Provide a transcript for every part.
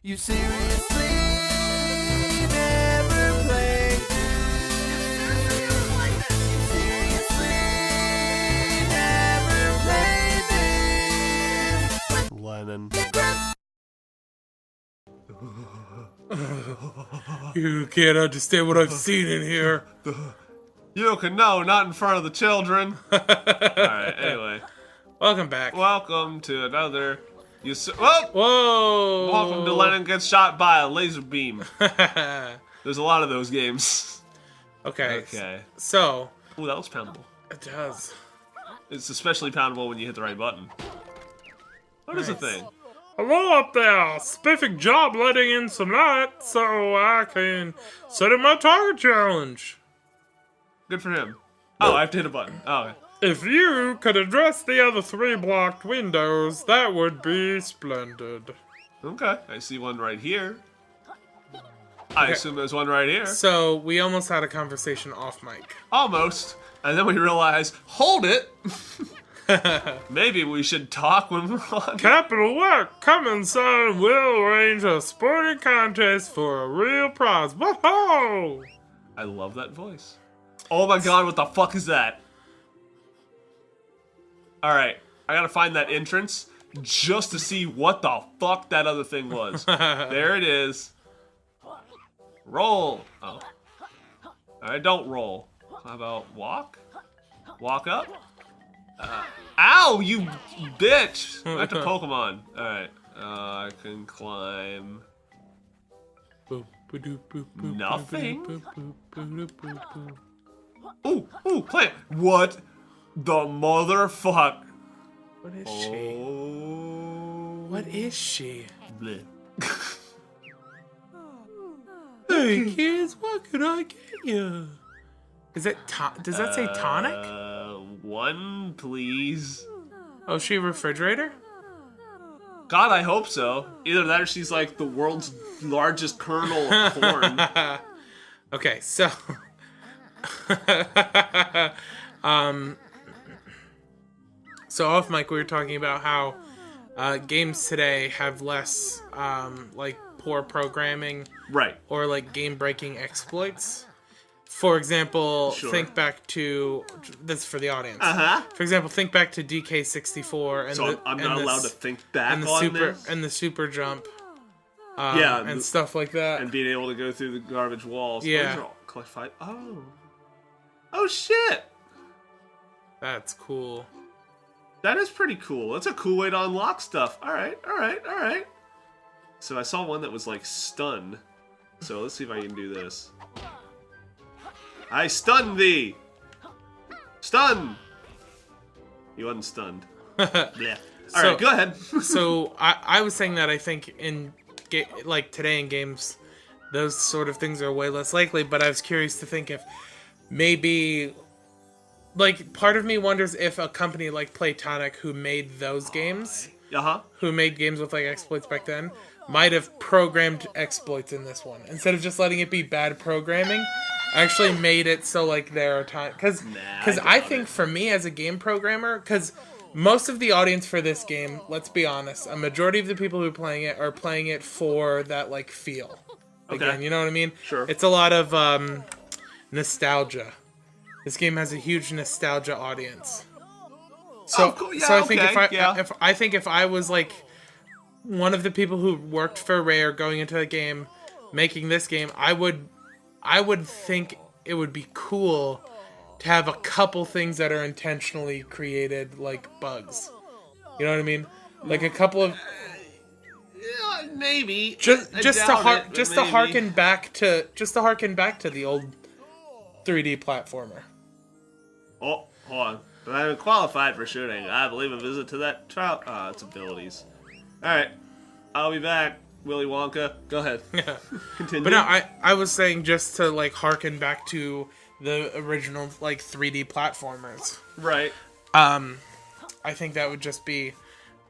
You seriously never played this? Lennon. You can't understand what I've seen in here. Yooka, no, not in front of the children. Alright, anyway. Welcome back. Welcome to another... Whoa! Whoa! Welcome to Lennon Gets Shot by a Laser Beam. There's a lot of those games. Okay. So... Ooh, that looks poundable. It does. It's especially poundable when you hit the right button. What is the thing? Hello up there! Spiffing job letting in some light so I can set in my target challenge. Good for him. Oh, I have to hit a button. Oh, okay. If you could address the other 3 blocked windows, that would be splendid. Okay, I see one right here. I assume there's one right here. So, we almost had a conversation off mic. Almost. And then we realized, hold it! Maybe we should talk when we're on. Capital work! Coming soon, we'll arrange a sporting contest for a real prize. Whoa! I love that voice. Oh my god, what the fuck is that? Alright, I gotta find that entrance just to see what the fuck that other thing was. There it is. Roll. Oh. Alright, don't roll. How about walk? Walk up? Ow, you bitch! That's a Pokemon. Alright, I can climb. Nothing. Ooh, plant. What the motherfuck? What is she? What is she? Bleh. Hey kids, what could I get you? Is it does that say tonic? One, please. Oh, is she a refrigerator? God, I hope so. Either that or she's like the world's largest kernel of corn. Okay, so so off mic we were talking about how games today have less like poor programming, Right. or like game-breaking exploits. For example, Sure. think back to this for the audience. Uh-huh. For example, think back to DK64 and So I'm not allowed to think back and the on super this? and the super jump, Yeah, and stuff like that. And being able to go through the garbage walls. Yeah. Those are all classified. Oh shit! That's cool. That is pretty cool. That's a cool way to unlock stuff. Alright. So I saw one that was like stun. So let's see if I can do this. I stun thee! Stun! You wasn't stunned. Blech. Alright, go ahead. So I was saying that I think in like today in games, those sort of things are way less likely. But I was curious to think if maybe, like, part of me wonders if a company like Playtonic, who made those games, who made games with like exploits back then, might have programmed exploits in this one instead of just letting it be bad programming. Actually made it so like there are times because I think for me as a game programmer, because most of the audience for this game, let's be honest, a majority of the people who are playing it for that like feel. Again, you know what I mean? Sure. It's a lot of nostalgia. This game has a huge nostalgia audience. So, so I think I think if I was like one of the people who worked for Rare going into the game, making this game, I would think it would be cool to have a couple things that are intentionally created, like bugs. You know what I mean? Like a couple of Yeah, maybe. just to harken back to the old 3D platformer. Oh, hold on. But I'm qualified for shooting. I believe a visit to that trial. It's abilities. Alright. I'll be back. Willy Wonka. Go ahead. Continue. But no, I was saying just to like harken back to the original like 3D platformers. Right. I think that would just be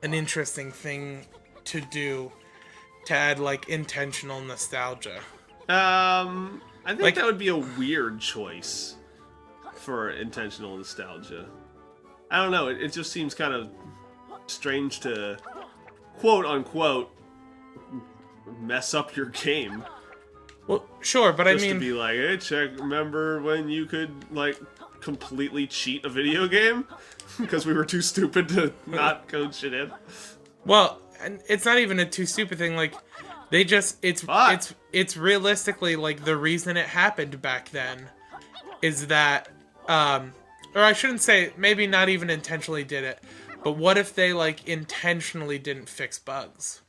an interesting thing to do to add like intentional nostalgia. I think Like- that would be a weird choice for intentional nostalgia. I don't know. It just seems kind of strange to quote unquote mess up your game. Well, sure, but Just I to mean, be like, hey, remember when you could, like, completely cheat a video game? Because we were too stupid to not code shit in. well, and it's not even a too stupid thing. Like, they just it's realistically like the reason it happened back then is that, or I shouldn't say maybe not even intentionally did it, but what if they like intentionally didn't fix bugs?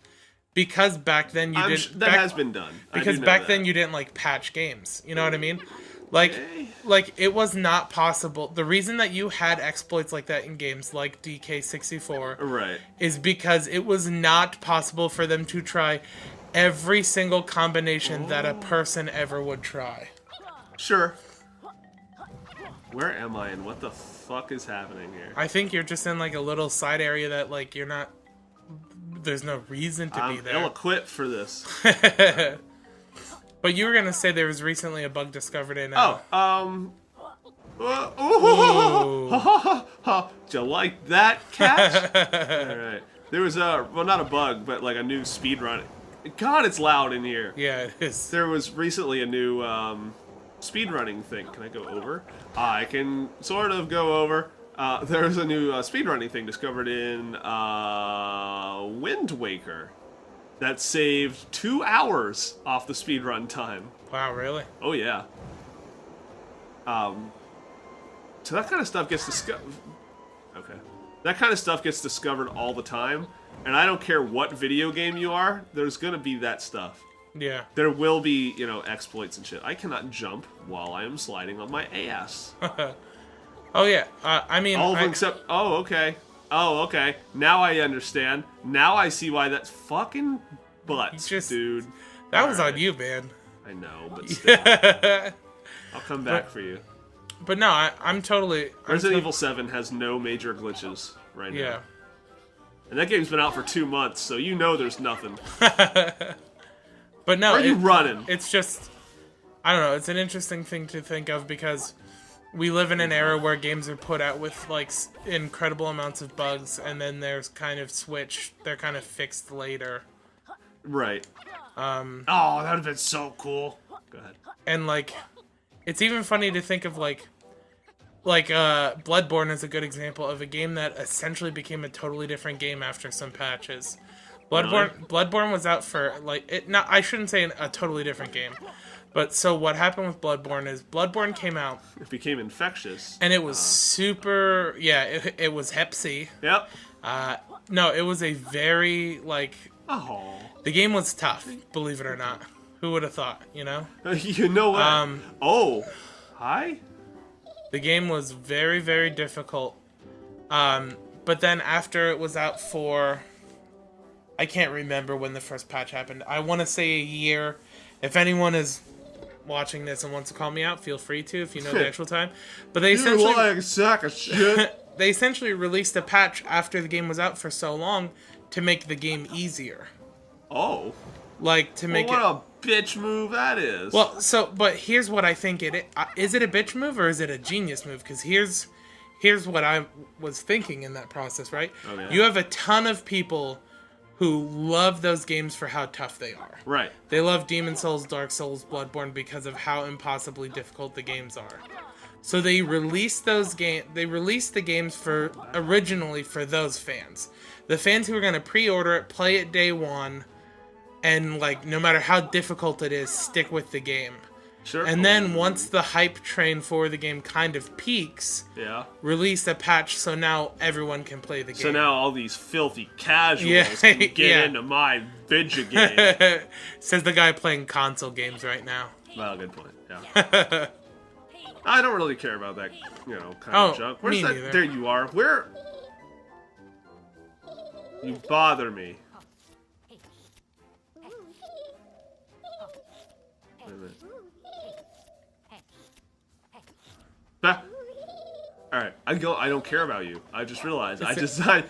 Because back then you didn't. That has been done. Because back then you didn't like patch games. You know what I mean? Like it was not possible. The reason that you had exploits like that in games like DK64 right. is because it was not possible for them to try every single combination that a person ever would try. Sure. Where am I and what the fuck is happening here? I think you're just in like a little side area that like you're not. There's no reason to be there. I'm ill-equipped for this. But you were gonna say there was recently a bug discovered in. Do you like that catch? All right. There was not a bug, but like a new speedrun. God, it's loud in here. Yeah, it is. There was recently a new speedrunning thing. Can I go over? I can sort of go over. There was a new speedrunning thing discovered in Wind Waker that saved 2 hours off the speedrun time. Wow, really? Oh, yeah. So that kind of stuff gets discovered. Okay. That kind of stuff gets discovered all the time, and I don't care what video game you are, there's gonna be that stuff. Yeah. There will be, exploits and shit. I cannot jump while I am sliding on my ass. Oh, yeah. I mean... All of them except... Oh, okay. Oh, okay. Now I understand. Now I see why that's fucking butts, dude. That was on you, man. I know, but still. I'll come back for you. But no, I'm totally... Resident Evil 7 has no major glitches right now. Yeah. And that game's been out for 2 months, so you know there's nothing. But no... Where are you running? It's just... I don't know. It's an interesting thing to think of because we live in an era where games are put out with, like, incredible amounts of bugs, and then there's kind of switch. They're kind of fixed later. Right. Oh, that would have been so cool. Go ahead. And, like, it's even funny to think of, like, Bloodborne is a good example of a game that essentially became a totally different game after some patches. Bloodborne was out for, like, I shouldn't say a totally different game. But so what happened with Bloodborne is Bloodborne came out. It became infectious. And it was super, it was Hep C. Yep. No, it was a very, like... Oh. The game was tough, believe it or not. Who would have thought, you know? You know what? Hi? The game was very, very difficult. But then after it was out for... I can't remember when the first patch happened. I want to say a year. If anyone is watching this and wants to call me out, feel free to if you know the actual time. But they essentially... You like a sack of shit. They essentially released a patch after the game was out for so long to make the game easier. Oh. Like, to make what a bitch move that is. Well, but here's what I think it is. Is it a bitch move or is it a genius move? Because here's what I was thinking in that process, right? Okay. You have a ton of people who love those games for how tough they are. Right. They love Demon Souls, Dark Souls, Bloodborne because of how impossibly difficult the games are. So they released those They released the games originally for those fans, the fans who are going to pre-order it, play it day one, and like no matter how difficult it is, stick with the game. Sure. And then once the hype train for the game kind of peaks, release a patch so now everyone can play the game. So now all these filthy casuals can get into my video game. Says the guy playing console games right now. Well, good point. Yeah. I don't really care about that, kind of junk. Where's me that? neither. There you are. Where? You bother me. Wait a minute. All right, I don't care about you. I just realized. I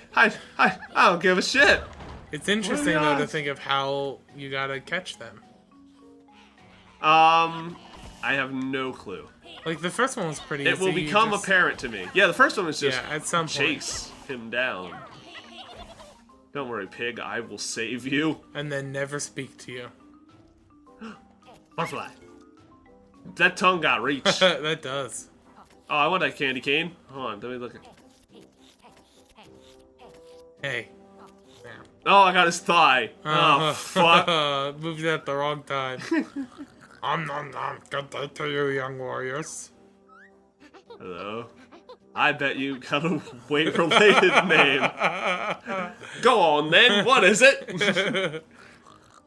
don't give a shit. It's interesting though to think of how you gotta catch them. I have no clue. Like the first one was pretty easy. It will become apparent to me. Yeah, the first one was just at some chase him down. Don't worry, pig. I will save you. And then never speak to you. Butterfly. That tongue got reach. That does. Oh, I want that candy cane. Hold on, let me look. Hey. Oh, I got his thigh. Oh, fuck. Moved at the wrong time. Nom nom. Good day to you, young warriors. Hello. I bet you got a weight-related name. Go on, then. What is it?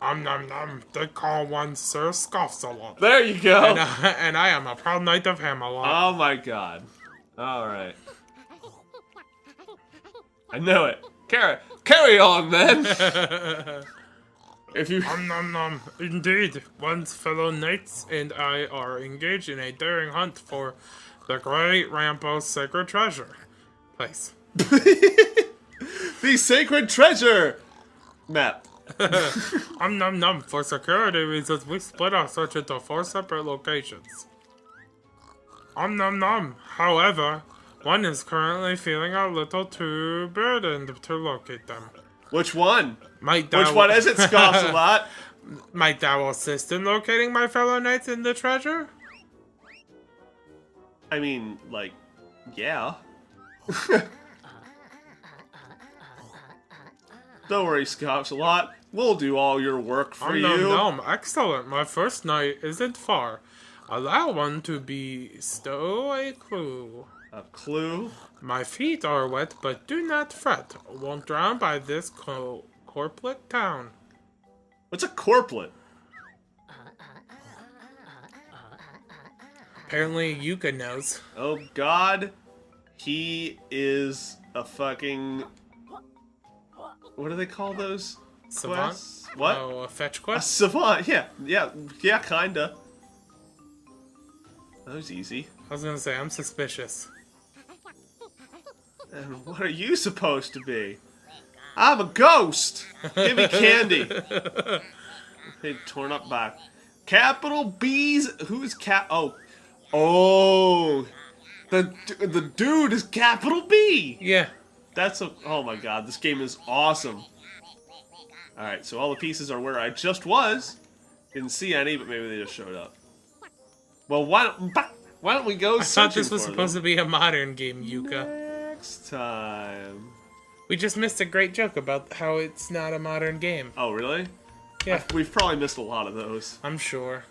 Nom. They call one Sir Scoffs-a-lot. There you go. And I am a proud knight of Hammerlot. Oh, my God. All right. I know it. Carry on, then. If you... Nom. Indeed, one's fellow knights and I are engaged in a daring hunt for the great Rampo's sacred treasure place. The sacred treasure map. Nom. For security reasons, we split our search into 4 separate locations. Nom. However, one is currently feeling a little too burdened to locate them. Which one? Which Which one is it, Scoffs a lot? Might thou assist in locating my fellow knights in the treasure? I mean, like, yeah. Don't worry, Scoffs a lot. We'll do all your work for you. Nom. Excellent. My first night isn't far. Allow one to bestow a clue. A clue? My feet are wet, but do not fret. Won't drown by this corplet town. What's a corplet? Apparently, Yooka knows. Oh, God. He is a fucking... What do they call those? Savant? Quests? What? Oh, a fetch A quest? savant, yeah, kinda. That was easy. I was gonna say, I'm suspicious. And what are you supposed to be? I'm a ghost! Give me candy! Pig torn up back. Capital B's... Who's Oh! The dude is Capital B! Yeah. That's a... Oh my god, this game is awesome. Alright, so all the pieces are where I just was. Didn't see any, but maybe they just showed up. Well, why don't we go I thought this was supposed to be a modern game, Yooka. Next time. We just missed a great joke about how it's not a modern game. Oh, really? Yeah. We've probably missed a lot of those. I'm sure.